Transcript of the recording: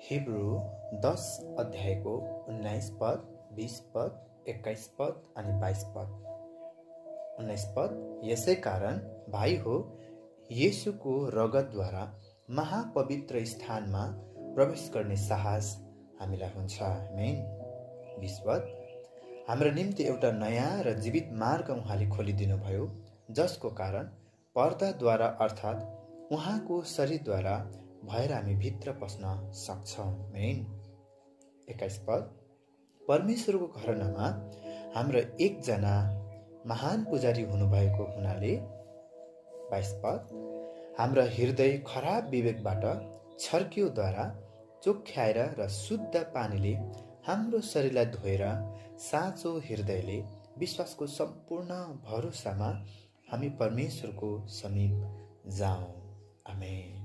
Hebrew 10 अध्यायको 19 पद, 20 पद, 21 पद अनि 22 पद। 19 पद, यसै कारण भाइ हो, येशूको रगतद्वारा महापवित्र स्थानमा प्रवेश गर्ने साहस हामीलाई हुन्छ। आमेन। 20 पद, हाम्रो निम्ति एउटा नयाँ र जीवित मार्ग उहाँले खोलिदिनु भयो, जसको कारण पर्दाद्वारा अर्थात् उहाँको शरीरद्वारा भएर हामी भित्र पस्न सक्छौँ। आमेन। 21 पद, परमेश्वरको घरानामा हाम्रो एकजना महान पुजारी हुनुभएको हुनाले। 22 पद, हाम्रो हृदय खराब विवेकबाट छर्कियोद्वारा चोख्याएर र शुद्ध पानीले हाम्रो शरीरलाई धोएर साँचो हृदयले विश्वासको सम्पूर्ण भरोसामा हामी परमेश्वरको समीप जाउँ। आमेन।